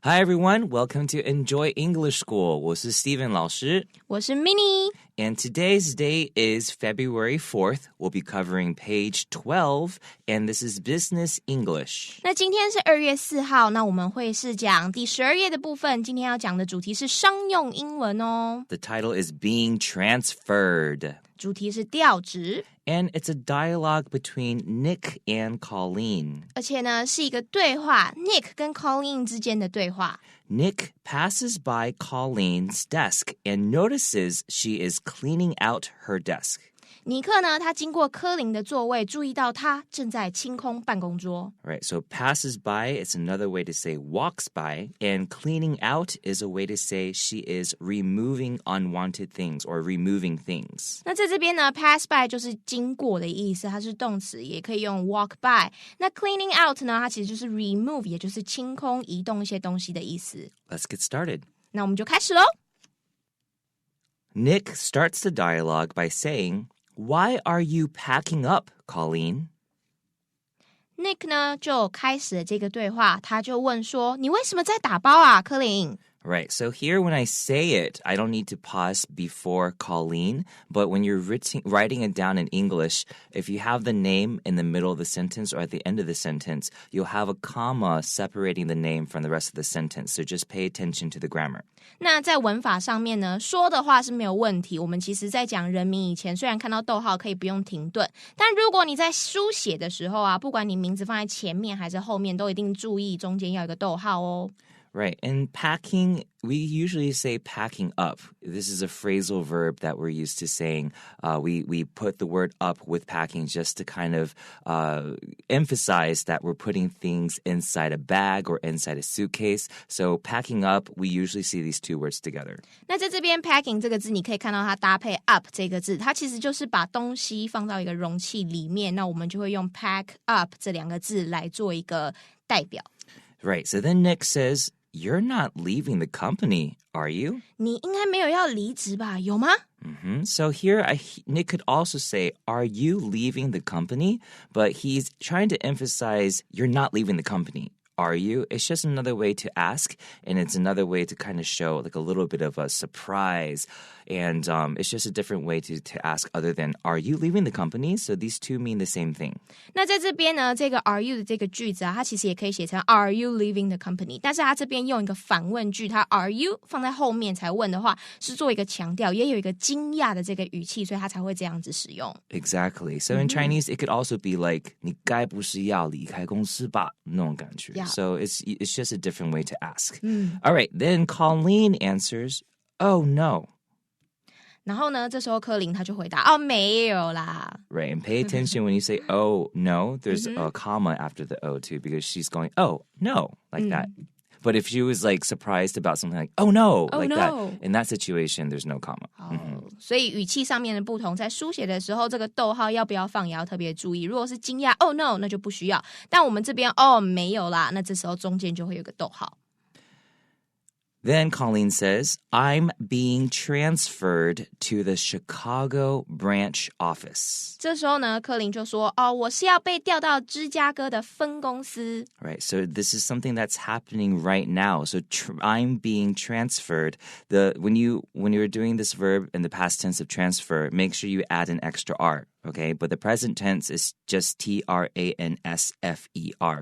Hi everyone, welcome to Enjoy English School. 我是 Steven 老师。我是 Minnie. And today's day is February 4th. We'll be covering page 12, and this is Business English. 那今天是2月4号，那我们会是讲第12页的部分。今天要讲的主题是商用英文哦。The title is Being Transferred. 主题是调职。And it's a dialogue between Nick and Colleen. 而且呢，是一个对话 Nick 跟 Colleen 之间的对话。Nick passes by Colleen's desk and notices she is cleaning out her desk. 尼克呢，他经过科林的座位，注意到他正在清空办公桌。Right, so passes by, it's another way to say walks by, and cleaning out is a way to say she is removing unwanted things or removing things. 那在这边呢 pass by 就是经过的意思，它是动词，也可以用 walk by。那 cleaning out 呢，它其实就是 remove， 也就是清空、移动一些东西的意思。Let's get started. 那我们就开始咯。Nick starts the dialogue by saying,Why are you packing up, Colleen? Nick 呢就开始了这个对话，他就问说：“你为什么在打包啊，科林？” Right, so here when I say it, I don't need to pause before Colleen, but when you're writing it down in English, if you have the name in the middle of the sentence or at the end of the sentence, you'll have a comma separating the name from the rest of the sentence, so just pay attention to the grammar. 那在文法上面呢，说的话是没有问题。我们其实在讲人名以前，虽然看到逗号可以不用停顿，但如果你在书写的时候啊，不管你名字放在前面还是后面，都一定注意中间要有一个逗号哦。Right, and packing, we usually say packing up. This is a phrasal verb that we're used to saying. We put the word up with packing just to kind of emphasize that we're putting things inside a bag or inside a suitcase. So packing up, we usually see these two words together. 那在这边 packing 这个字，你可以看到它搭配 up 这个字，它其实就是把东西放到一个容器里面，那我们就会用 pack up 这两个字来做一个代表。Right, so then Nick says,You're not leaving the company, are you? 你应该没有要离职吧？有吗？ So here, Nick could also say, are you leaving the company? But he's trying to emphasize, you're not leaving the company. Are you? It's just another way to ask, and it's another way to kind of show like a little bit of a surprise. And it's just a different way to ask other than, are you leaving the company? So these two mean the same thing. 那在这边呢，这个 are you 的这个句子啊，它其实也可以写成 are you leaving the company？ 但是它这边用一个反问句，它 are you 放在后面才问的话，是做一个强调，也有一个惊讶的这个语气，所以它才会这样子使用。Exactly. So in Chinese, it could also be like, 你该不是要离开公司吧？那种感觉。Yeah. So it's just a different way to ask. All right, then Colleen answers, oh, no. 然后呢，这时候科林他就回答：“哦，没有啦。” Right, and pay attention when you say, oh, no, there's a comma after the O too, because she's going, oh, no, like that. But if she was like surprised about something like, oh, no, Oh, like no. that, in that situation, there's no comma. 所以语气上面的不同，在书写的时候，这个逗号要不要放也要特别注意。如果是惊讶，oh no， 那就不需要。但我们这边哦没有啦，那这时候中间就会有个逗号。Then Colleen says, I'm being transferred to the Chicago branch office. 这时候呢，科林就说：“哦，我是要被调到芝加哥的分公司。” Right, so this is something that's happening right now. So I'm being transferred. When you're doing this verb in the past tense of transfer, make sure you add an extra R. Okay, but the present tense is just T-R-A-N-S-F-E-R.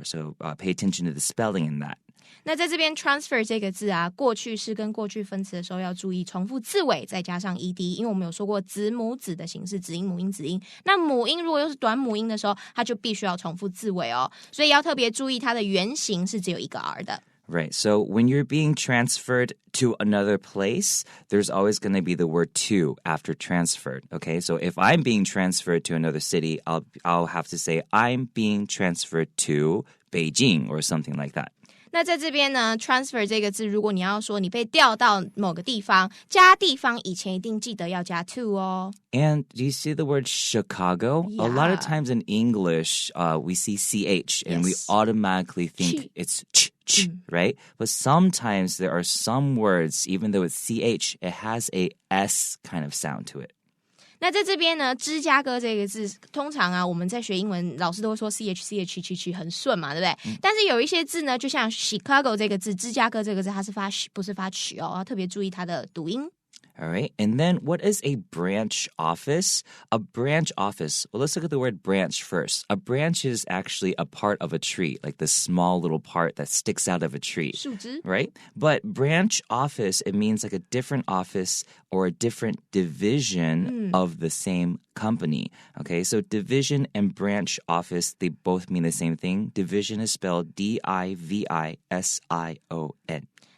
So pay attention to the spelling in that. 那在这边 transfer 这个字啊，过去式跟过去分词的时候要注意重复字尾再加上 ed， 因为我们有说过子母子的形式，子音母音子音。那母音如果又是短母音的时候，它就必须要重复字尾哦，所以要特别注意它的原型是只有一个 r 的。Right, so when you're being transferred to another place, there's always going to be the word to after transferred, okay? So if I'm being transferred to another city, I'll have to say I'm being transferred to Beijing or something like that. 那在这边呢 transfer 这个字，如果你要说你被调到某个地方，加地方以前一定记得要加 to 哦。And do you see the word Chicago? Yeah. A lot of times in English, we see CH and we automatically think it's ch, right? But sometimes there are some words, even though it's CH, it has a S kind of sound to it. 那在这边呢，芝加哥这个字，通常啊，我们在学英文，老师都会说 ch 很顺嘛，对不对？但是有一些字呢，就像 Chicago 这个字，芝加哥这个字，它是发不是发曲哦，要特别注意它的读音。All right. And then what is a branch office? A branch office. Well, let's look at the word branch first. A branch is actually a part of a tree, like the small little part that sticks out of a tree. 树枝 Right? But branch office, it means like a different office or a different division of the same company. Okay, so division and branch office, they both mean the same thing. Division is spelled D-I-V-I-S-I-O-N.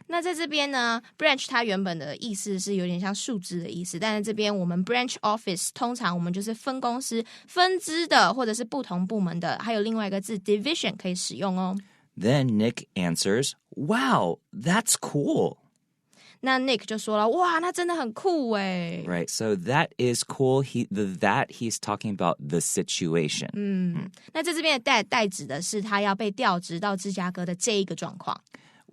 那在这边呢 branch 它原本的意思是有点像树枝的意思，但是这边我们 branch office 通常我们就是分公司分支的或者是不同部门的，还有另外一个字 division 可以使用哦。 Then Nick answers, wow, that's cool. 那 Nick 就说了，哇，那真的很酷耶。 Right, so that is cool. That he's talking about the situation. 那在这边的代指的是他要被调职到芝加哥的这一个状况。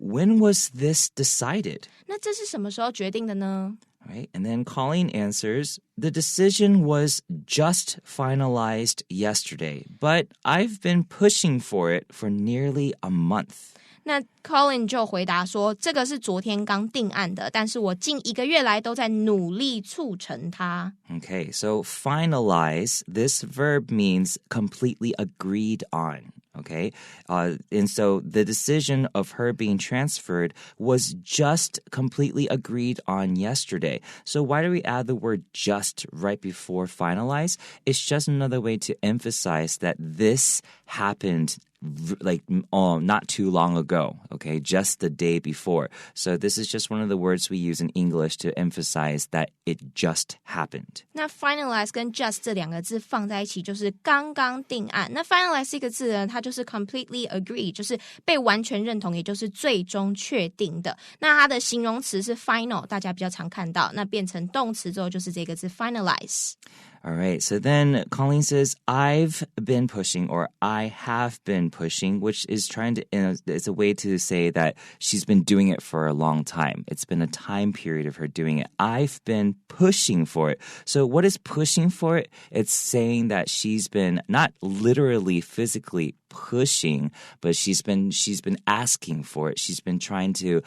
When was this decided? 那这是什么时候决定的呢？ Right, and then Colleen answers, the decision was just finalized yesterday, but I've been pushing for it for nearly a month. 那 Colin 就回答说，这个是昨天刚定案的，但是我近1个月来都在努力促成它。 Okay, so finalize, this verb means completely agreed on. Okay, and so the decision of her being transferred was just completely agreed on yesterday. So why do we add the word just right before finalize? It's just another way to emphasize that this happened like not too long ago, okay, just the day before. So this is just one of the words we use in English to emphasize that it just happened. 那 finalize 跟 just 这两个字放在一起就是刚刚定案。那 finalize 这个字呢，它就是 completely agree， 就是被完全认同，也就是最终确定的。那它的形容词是 final， 大家比较常看到，那变成动词之后就是这个字 finalize。 All right, so then Colleen says, I've been pushing, or I have been pushing, which is trying to, it's a way to say that she's been doing it for a long time. It's been a time period of her doing it. I've been pushing for it. So what is pushing for it? It's saying that she's been not literally physically pushing, but she's been asking for it. She's been trying to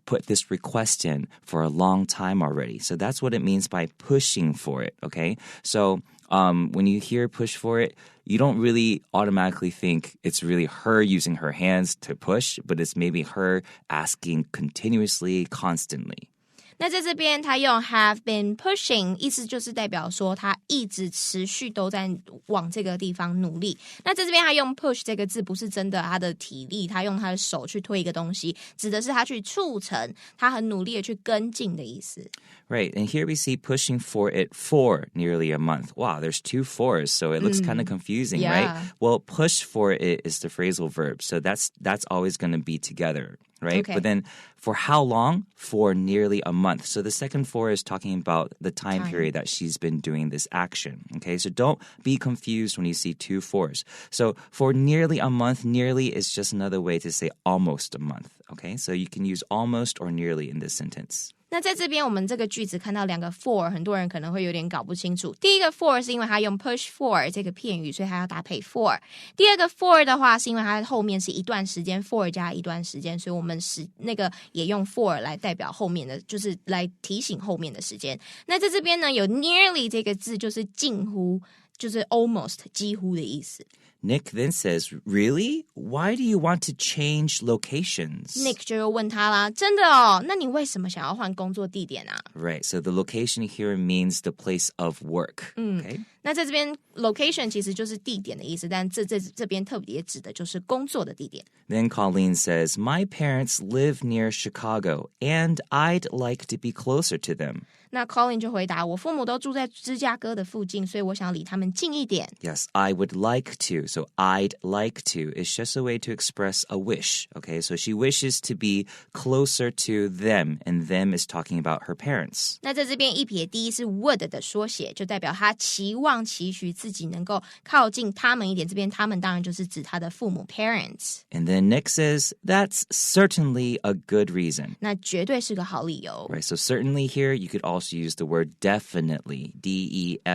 put this request in for a long time already. So that's what it means by pushing for it, okay? So when you hear push for it, you don't really automatically think it's really her using her hands to push, but it's maybe her asking continuously, constantly. 那在这边他用 have been pushing， 意思就是代表说他一直持续都在往这个地方努力。那在这边他用 push 这个字不是真的他的体力，他用他的手去推一个东西，指的是他去促成，他很努力的去跟进的意思。 Right, and here we see pushing for it for nearly a month. Wow, there's 2 fours, so it looks kind of confusing, Yeah. right? Well, push for it is the phrasal verb, so that's always going to be together, right? Okay. But then for how long? For nearly a month. So the second for is talking about the time period that she's been doing this action, okay? So don't be confused when you see 2 fours. So for nearly a month, nearly is just another way to say almost a month, okay? So you can use almost or nearly in this sentence. 那在这边我们这个句子看到2个 for， 很多人可能会有点搞不清楚。第一个 for 是因为它用 push for 这个片语，所以它要搭配 for。第二个 for 的话是因为它后面是一段时间 for 加一段时间，所以我们那个也用 for 来代表后面的，就是来提醒后面的时间。那在这边呢有 nearly 这个字就是近乎，就是 almost 几乎的意思。Nick then says, really? Why do you want to change locations? Nick 就又问他啦，真的哦？那你为什么想要换工作地点啊？ Right, so the location here means the place of work. Okay. 那在这边 location 其实就是地点的意思，但这边特别指的就是工作的地点。 Then Colleen says, my parents live near Chicago, and I'd like to be closer to them. 那 Colin 就回答，我父母都住在芝加哥的附近，所以我想离他们近一点。 Yes, I would like to. So I'd like to is just a way to express a wish. Okay, so she wishes to be closer to them, and them is talking about her parents. 那在这边一撇 D 是 would 的缩写，就代表他期望期许自己能够靠近他们一点。这边他们当然就是指他的父母 parents。 And then Nick says, that's certainly a good reason. 那绝对是个好理由。 Right, so certainly here you could also also use the word definitely, D-E-F-I-N-I-T-E-L-Y.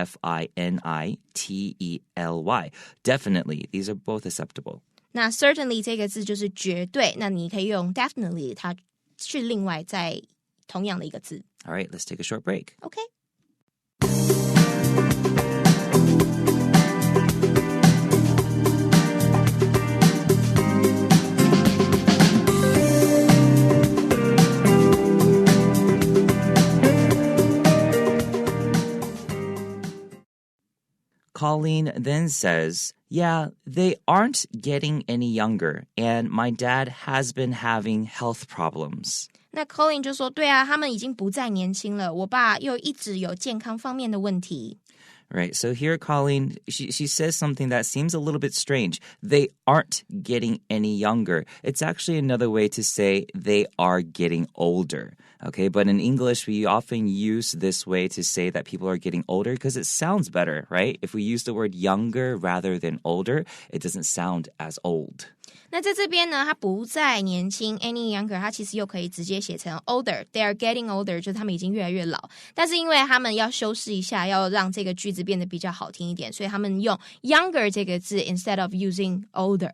Definitely, these are both acceptable. 那 certainly 这个字就是绝对，那你可以用 definitely 它去另外在同样的一个字。All right, let's take a short break. Okay. Colleen then says, yeah, they aren't getting any younger, and my dad has been having health problems. 那 Colin 就说，对啊，他们已经不再年轻了，我爸又一直有健康方面的问题。Right, so here Colleen, she says something that seems a little bit strange. They aren't getting any younger. It's actually another way to say they are getting older. Okay, but in English, we often use this way to say that people are getting older because it sounds better, right? If we use the word younger rather than older, it doesn't sound as old. 那在这边呢，它不再年轻 any younger， 它其实又可以直接写成 older. They are getting older， 就是他们已经越来越老。但是因为他们要修饰一下，要让这个句子变得比较好听一点，所以他们用 younger 这个字 instead of using older.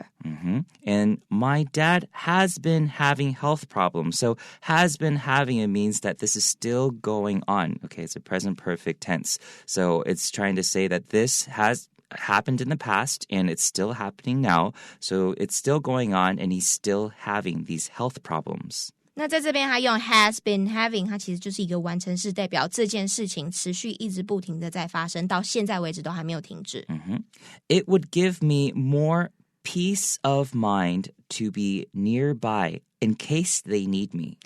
And my dad has been having health problems. So has been having, it means that this is still going on. Okay, it's a present perfect tense. So it's trying to say that this has happened in the past and it's still happening now. So it's still going on and he's still having these health problems. 那在这边他用 has been having， 它其实就是一个完成式，代表这件事情持续一直不停的在发生，到现在为止都还没有停止。It would give me more peace of mind to be nearby in case they need me.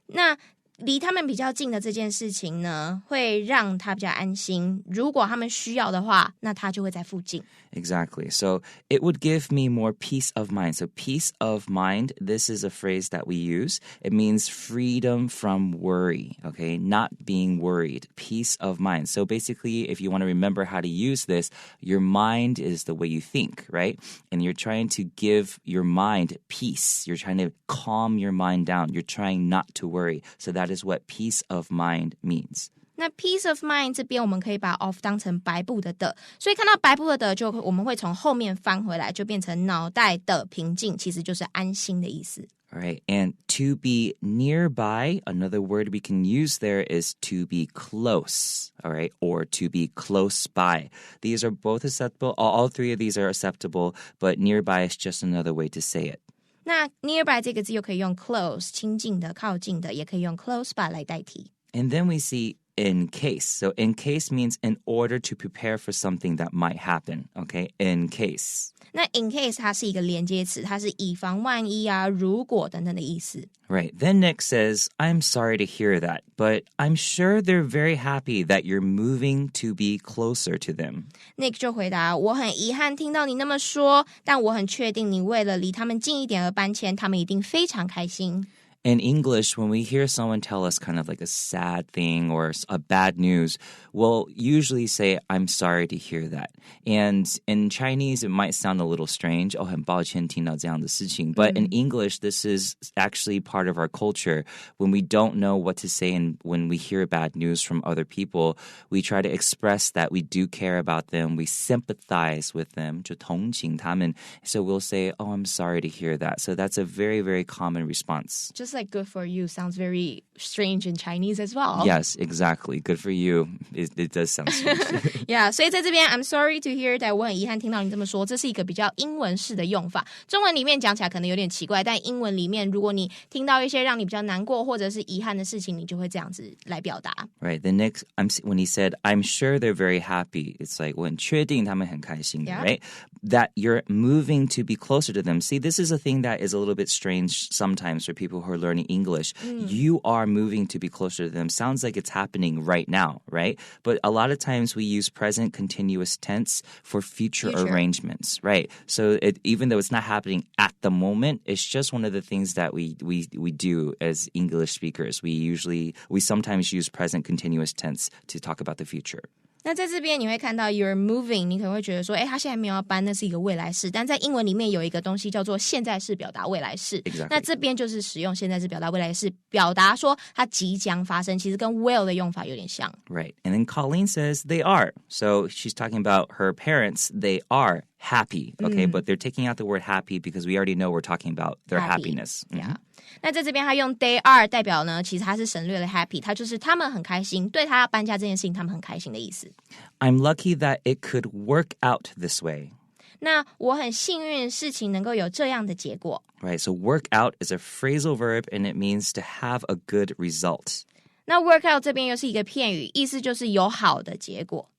那离他们比较近的这件事情呢，会让他比较安心。如果他们需要的话，那他就会在附近。Exactly. So it would give me more peace of mind. So peace of mind, this is a phrase that we use. It means freedom from worry, okay? Not being worried. Peace of mind. So basically, if you want to remember how to use this, your mind is the way you think, right? And you're trying to give your mind peace. You're trying to calm your mind down. You're trying not to worry. So that is what peace of mind means. 那 peace of mind 这边我们可以把 of 当成白布的的，所以看到白布的的就我们会从后面翻回来，就变成脑袋的平静，其实就是安心的意思。All right, and to be nearby, another word we can use there is to be close, all right, or to be close by. These are both acceptable. All three of these are acceptable, but nearby is just another way to say it. 那 nearby 这个字又可以用 close 亲近的靠近的，也可以用 close by 来代替。 And then we see in case. So in case means in order to prepare for something that might happen, okay? In case. 那 in case 它是一个连接词，它是以防万一啊、如果等等的意思。 Right. Then Nick says, I'm sorry to hear that, but I'm sure they're very happy that you're moving to be closer to them. Nick 就回答，我很遗憾听到你那么说，但我很确定你为了离他们近一点而搬迁，他们一定非常开心。 In English, when we hear someone tell us kind of like a sad thing or a bad news, we'll usually say, I'm sorry to hear that. And in Chinese, it might sound a little strange. 很抱歉听到这样的事情. But in English, this is actually part of our culture. When we don't know what to say and when we hear bad news from other people, we try to express that we do care about them. We sympathize with them. 就同情他们. So we'll say, oh, I'm sorry to hear that. So that's a very, very common response. Just like good for you sounds very strange in Chinese as well. Yes, exactly. Good for you. It does sound strange. Yeah, 所以在这边 I'm sorry to hear that 我很遗憾听到你这么说，这是一个比较英文式的用法。中文里面讲起来可能有点奇怪，但英文里面如果你听到一些让你比较难过或者是遗憾的事情，你就会这样子来表达。 Right. The next, when he said, I'm sure they're very happy, it's like, 我很确定他们很开心, Yeah. right? That you're moving to be closer to them. See, this is a thing that is a little bit strange sometimes for people who are learning English. You are moving to be closer to them. Sounds like it's happening right now, right? But a lot of times we use present continuous tense for future arrangements, right? So even though it's not happening at the moment, it's just one of the things that we do as English speakers. We sometimes use present continuous tense to talk about the future. 那在这边你会看到 you're moving， 你可能会觉得说他现在没有要搬，那是一个未来式，但在英文里面有一个东西叫做现在式表达未来式。Exactly. 那这边就是使用现在式表达未来式，表达说它即将发生，其实跟 will 的用法有点像。Right. And then Colleen says they are. So she's talking about her parents. They are happy. Okay, but they're taking out the word happy because we already know we're talking about their happiness. Yeah. 那在这边他用 they are 代表呢，其实他是省略了 happy， 他就是他们很开心，对他要搬家这件事情他们很开心的意思。I'm lucky that it could work out this way. 那我很幸运事情能够有这样的结果。Right, so work out is a phrasal verb and it means to have a good result. 那 work out 这边又是一个片语，意思就是有好的结果。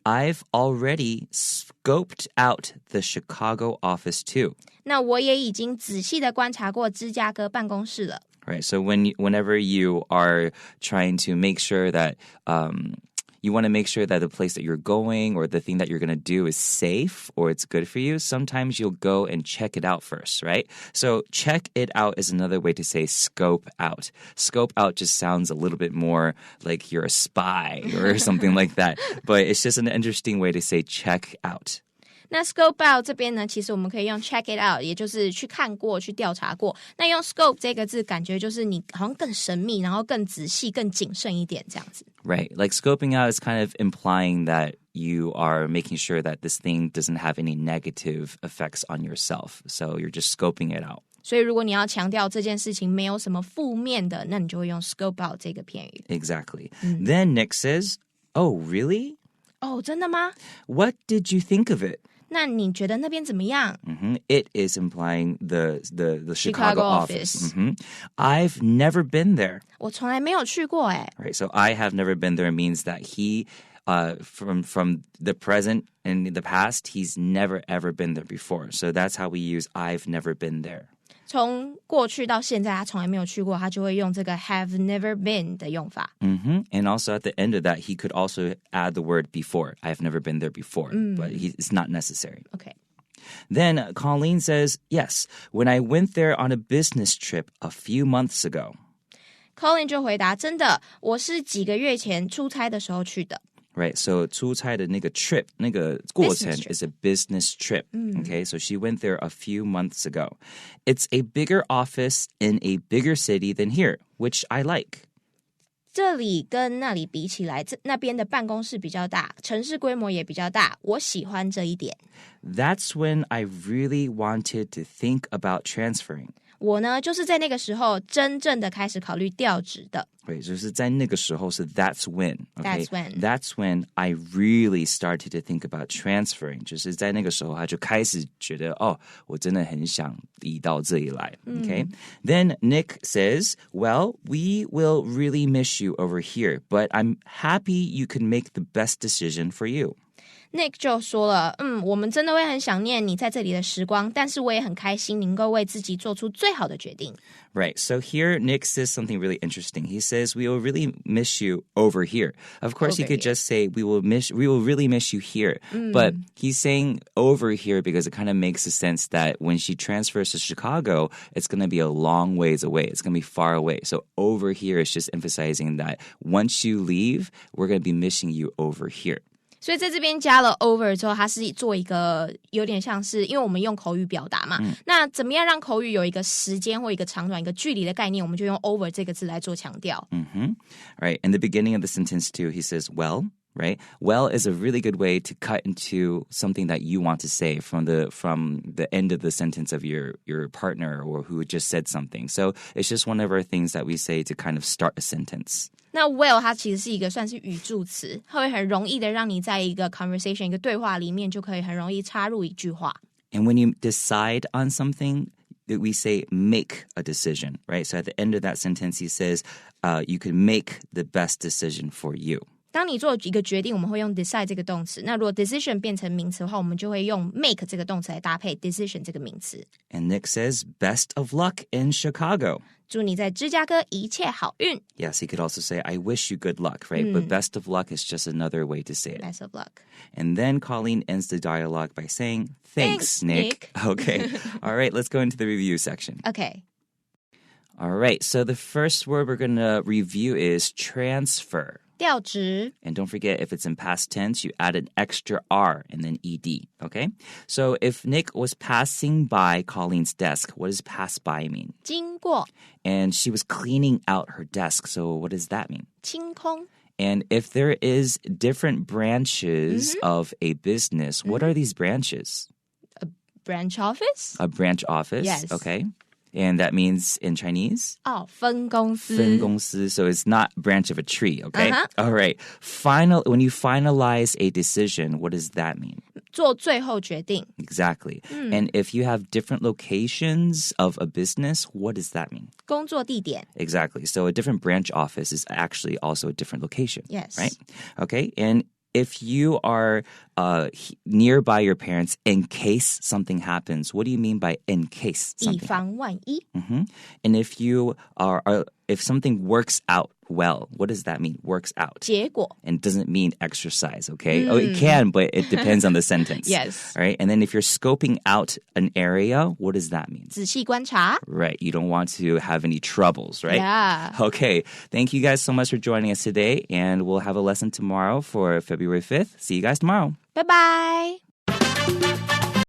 I've already scoped out the Chicago office too. 那我也已经仔细的观察过芝加哥办公室了。Right, so whenever you are trying to make sure that you want to make sure that the place that you're going or the thing that you're going to do is safe or it's good for you, sometimes you'll go and check it out first, right? So check it out is another way to say scope out. Scope out just sounds a little bit more like you're a spy or something like that, but it's just an interesting way to say check out. 那 scope out 这边呢，其实我们可以用 check it out， 也就是去看过、去调查过。那用 scope 这个字，感觉就是你好像更神秘，然后更仔细、更谨慎一点这样子。Right, like scoping out is kind of implying that you are making sure that this thing doesn't have any negative effects on yourself. So you're just scoping it out. 所以如果你要强调这件事情没有什么负面的，那你就会用 scope out 这个片语。Exactly. Then Nick says, "Oh, really? 哦，真的吗？ What did you think of it?" 那你觉得那边怎么样？ It is implying the Chicago office. office. I've never been there. 我从来没有去过哎。Right, so I have never been there means that he, from the present and the past, he's never ever been there before. So that's how we use I've never been there. 从过去到现在，他从来没有去过，他就会用这个 have never been 的用法。And also at the end of that, he could also add the word before. I've never been there before, but it's not necessary. Okay. Then Colleen says, yes, when I went there on a business trip a few months ago. Colin 就回答，真的，我是几个月前出差的时候去的。Right, so 出差的那个 trip, 那个过程 Business trip. is a business trip. Okay, so she went there a few months ago. It's a bigger office in a bigger city than here, which I like. 这里跟那里比起来，那边的办公室比较大，城市规模也比较大，我喜欢这一点。That's when I really wanted to think about transferring. 我呢，就是在那个时候真正的开始考虑调职的。对，就是在那个时候是 that's when. Okay? That's when. That's when I really started to think about transferring. 就是在那个时候他就开始觉得我真的很想移到这里来。Okay? Then Nick says, well, we will really miss you over here, but I'm happy you can make the best decision for you. Nick 就说了，我们真的会很想念你在这里的时光，但是我也很开心能够为自己做出最好的决定。Right, so here Nick says something really interesting. He says, we will really miss you over here. Of course, he could just say, we will really miss you here. But he's saying over here because it kind of makes a sense that when she transfers to Chicago, it's going to be a long ways away. It's going to be far away. So over here is just emphasizing that once you leave, we're going to be missing you over here. 所以在这边加了 over 之后，它是做一个有点像是，因为我们用口语表达嘛，那怎么样让口语有一个时间或一个长短、一个距离的概念，我们就用 over 这个字来做强调。Right, in the beginning of the sentence too, he says, well, right? Well is a really good way to cut into something that you want to say from the end of the sentence of your partner or who just said something. So it's just one of our things that we say to kind of start a sentence. 那 well 它其实是一个算是语助词，它会很容易的让你在一个 conversation 一个对话里面就可以很容易插入一句话。And when you decide on something, we say make a decision, right? So at the end of that sentence, he says, you can make the best decision for you. 当你做一个决定，我们会用 decide 这个动词。那如果 decision 变成名词的话，我们就会用 make 这个动词来搭配 decision 这个名词。And Nick says, best of luck in Chicago. 祝你在芝加哥一切好运。Yes, he could also say, I wish you good luck, right? But best of luck is just another way to say it. Best of luck. And then Colleen ends the dialogue by saying, Thanks, Nick. Okay. All right, let's go into the review section. Okay. All right, so the first word we're going to review is transfer. 调职 And don't forget, if it's in past tense, you add an extra R and then ED, okay? So if Nick was passing by Colleen's desk, what does pass by mean? 经过 And she was cleaning out her desk, so what does that mean? 清空 And if there is different branches of a business, what are these branches? branch office? A branch office, Yes. okay? And that means in Chinese? 分公司分公司, so it's not branch of a tree, okay? Uh-huh. All right. When you finalize a decision, what does that mean? 做最后决定 Exactly. And if you have different locations of a business, what does that mean? 工作地点 Exactly. So a different branch office is actually also a different location. Yes. Right? Okay. And if you are nearby your parents in case something happens, what do you mean by in case 以 something happens? 防万一 And if something works out well, what does that mean? Works out. 结果 And doesn't mean exercise, okay? Oh, it can, but it depends on the sentence. Yes. All right? And then if you're scoping out an area, what does that mean? 仔细观察 Right. You don't want to have any troubles, right? Yeah. Okay. Thank you guys so much for joining us today. And we'll have a lesson tomorrow for February 5th. See you guys tomorrow. 拜拜